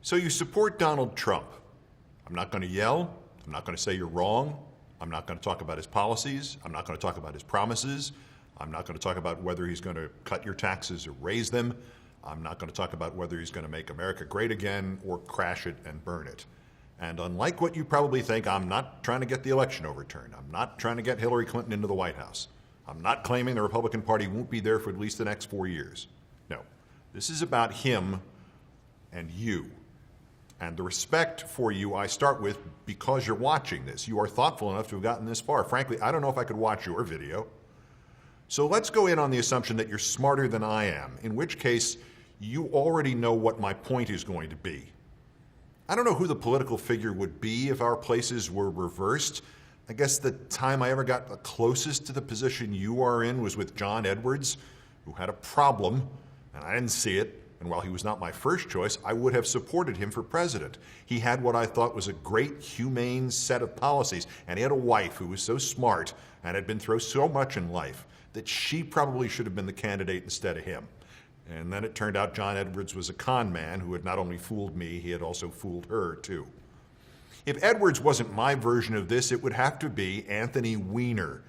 So you support Donald Trump. I'm not going to yell. I'm not going to say you're wrong. I'm not going to talk about his policies. I'm not going to talk about his promises. I'm not going to talk about whether he's going to cut your taxes or raise them. I'm not going to talk about whether he's going to make America great again or crash it and burn it. And unlike what you probably think, I'm not trying to get the election overturned. I'm not trying to get Hillary Clinton into the White House. I'm not claiming the Republican Party won't be there for at least the next 4 years. No, this is about him and you. And the respect for you I start with because you're watching this. You are thoughtful enough to have gotten this far. Frankly, I don't know if I could watch your video. So let's go in on the assumption that you're smarter than I am, in which case you already know what my point is going to be. I don't know who the political figure would be if our places were reversed. I guess the time I ever got the closest to the position you are in was with John Edwards, who had a problem, and I didn't see it. And while he was not my first choice, I would have supported him for president. He had what I thought was a great, humane set of policies. And he had a wife who was so smart and had been through so much in life that she probably should have been the candidate instead of him. And then it turned out John Edwards was a con man who had not only fooled me, he had also fooled her, too. If Edwards wasn't my version of this, it would have to be Anthony Weiner.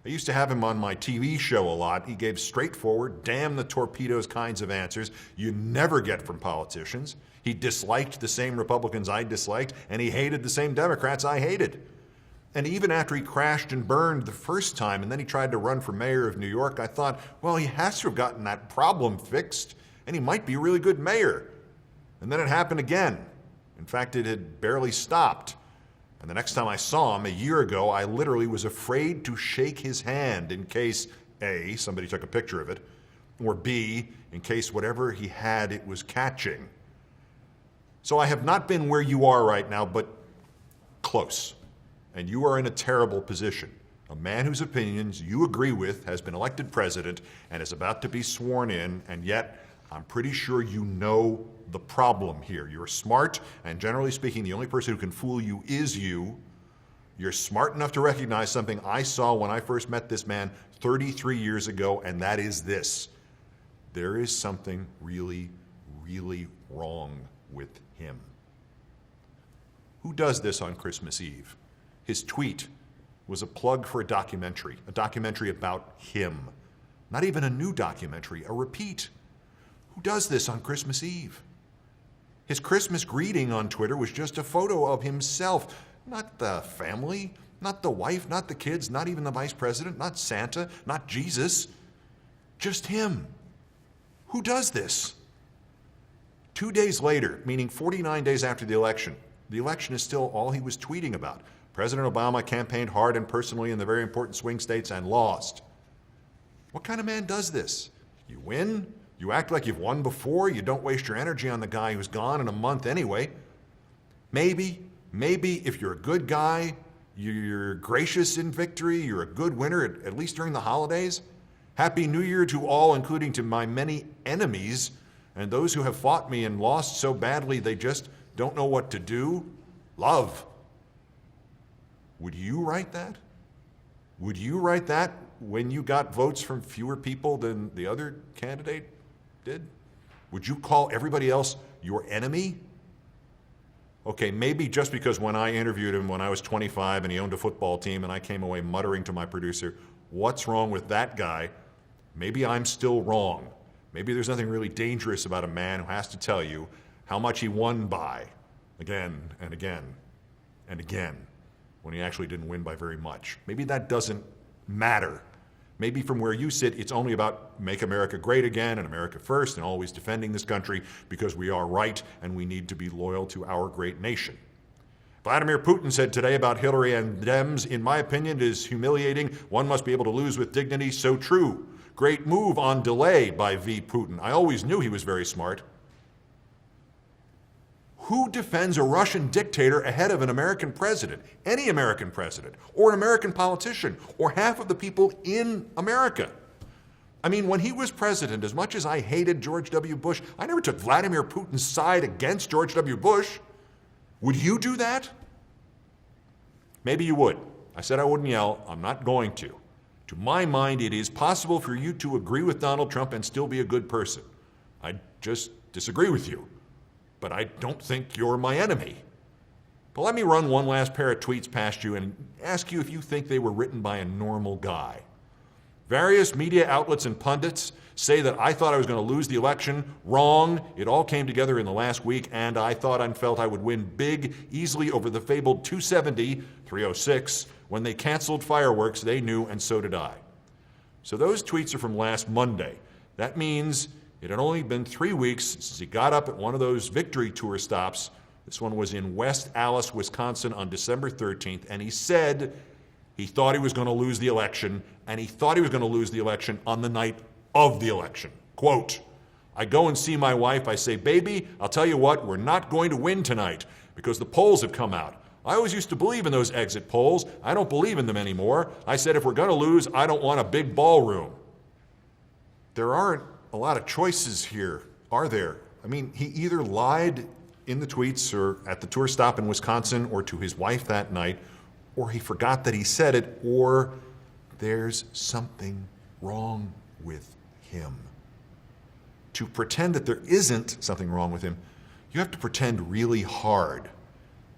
I used to have him on my TV show a lot. He gave straightforward, damn the torpedoes kinds of answers you never get from politicians. He disliked the same Republicans I disliked, and he hated the same Democrats I hated. And even after he crashed and burned the first time, and then he tried to run for mayor of New York, I thought, well, he has to have gotten that problem fixed, and he might be a really good mayor. And then it happened again. In fact, it had barely stopped. And the next time I saw him, a year ago, I literally was afraid to shake his hand in case, A, somebody took a picture of it, or B, in case whatever he had, it was catching. So I have not been where you are right now, but close. And you are in a terrible position. A man whose opinions you agree with has been elected president and is about to be sworn in, and yet I'm pretty sure you know the problem here. You're smart, and generally speaking, the only person who can fool you is you. You're smart enough to recognize something I saw when I first met this man 33 years ago, and that is this. There is something really, really wrong with him. Who does this on Christmas Eve? His tweet was a plug for a documentary about him. Not even a new documentary, a repeat. Who does this on Christmas Eve? His Christmas greeting on Twitter was just a photo of himself, not the family, not the wife, not the kids, not even the vice president, not Santa, not Jesus, just him. Who does this? 2 days later, meaning 49 days after the election is still all he was tweeting about. President Obama campaigned hard and personally in the very important swing states and lost. What kind of man does this? You win, you act like you've won before, you don't waste your energy on the guy who's gone in a month anyway. Maybe if you're a good guy, you're gracious in victory, you're a good winner, at least during the holidays. Happy New Year to all, including to my many enemies and those who have fought me and lost so badly they just don't know what to do. Love. Would you write that? Would you write that when you got votes from fewer people than the other candidate did? Would you call everybody else your enemy? Okay, maybe just because when I interviewed him when I was 25 and he owned a football team and I came away muttering to my producer, what's wrong with that guy? Maybe I'm still wrong. Maybe there's nothing really dangerous about a man who has to tell you how much he won by again and again and again when he actually didn't win by very much. Maybe that doesn't matter. Maybe from where you sit, it's only about make America great again and America first and always defending this country because we are right and we need to be loyal to our great nation. Vladimir Putin said today about Hillary and Dems, in my opinion, it is humiliating. One must be able to lose with dignity. So true. Great move on delay by V. Putin. I always knew he was very smart. Who defends a Russian dictator ahead of an American president, any American president, or an American politician, or half of the people in America? I mean, when he was president, as much as I hated George W. Bush, I never took Vladimir Putin's side against George W. Bush. Would you do that? Maybe you would. I said I wouldn't yell. I'm not going to. To my mind, it is possible for you to agree with Donald Trump and still be a good person. I just disagree with you. but I don't think you're my enemy. But let me run one last pair of tweets past you and ask you if you think they were written by a normal guy. Various media outlets and pundits say that I thought I was going to lose the election. Wrong. It all came together in the last week, and I thought and felt I would win big, easily over the fabled 270, 306. When they canceled fireworks, they knew, and so did I. So those tweets are from last Monday. That means it had only been 3 weeks since he got up at one of those victory tour stops. This one was in West Allis, Wisconsin on December 13th, and he said he thought he was going to lose the election, and he thought he was going to lose the election on the night of the election. Quote, I go and see my wife, I say, baby, I'll tell you what, we're not going to win tonight because the polls have come out. I always used to believe in those exit polls. I don't believe in them anymore. I said, if we're going to lose, I don't want a big ballroom. There aren't a lot of choices here, are there? I mean, he either lied in the tweets or at the tour stop in Wisconsin or to his wife that night, or he forgot that he said it, or there's something wrong with him. To pretend that there isn't something wrong with him, you have to pretend really hard.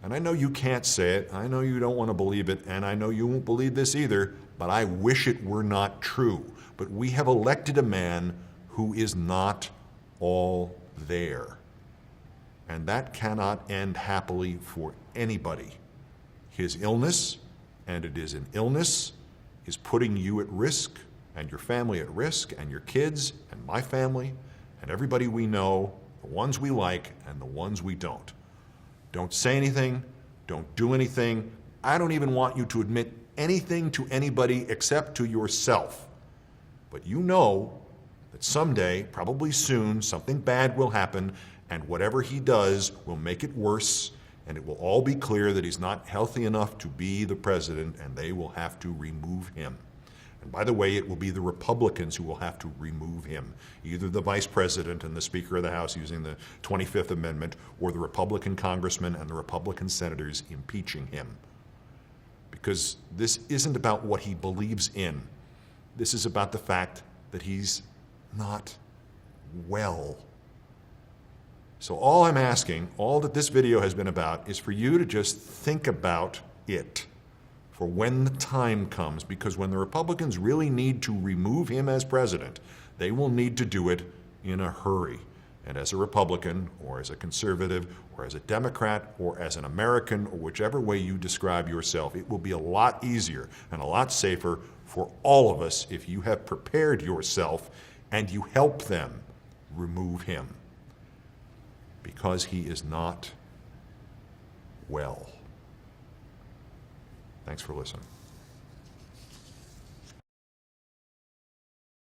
And I know you can't say it, I know you don't want to believe it, and I know you won't believe this either, but I wish it were not true. But we have elected a man who is not all there. And that cannot end happily for anybody. His illness, and it is an illness, is putting you at risk, and your family at risk, and your kids, and my family, and everybody we know, the ones we like, and the ones we don't. Don't say anything, don't do anything. I don't even want you to admit anything to anybody except to yourself. But you know that someday, probably soon, something bad will happen, and whatever he does will make it worse, and it will all be clear that he's not healthy enough to be the president, and they will have to remove him. And by the way, it will be the Republicans who will have to remove him, either the vice president and the Speaker of the House using the 25th Amendment, or the Republican congressmen and the Republican senators impeaching him. Because this isn't about what he believes in. This is about the fact that he's not well. So all I'm asking, all that this video has been about, is for you to just think about it for when the time comes, because when the Republicans really need to remove him as president, they will need to do it in a hurry. And as a Republican, or as a conservative, or as a Democrat, or as an American, or whichever way you describe yourself, it will be a lot easier and a lot safer for all of us if you have prepared yourself and you help them remove him. Because he is not well. Thanks for listening.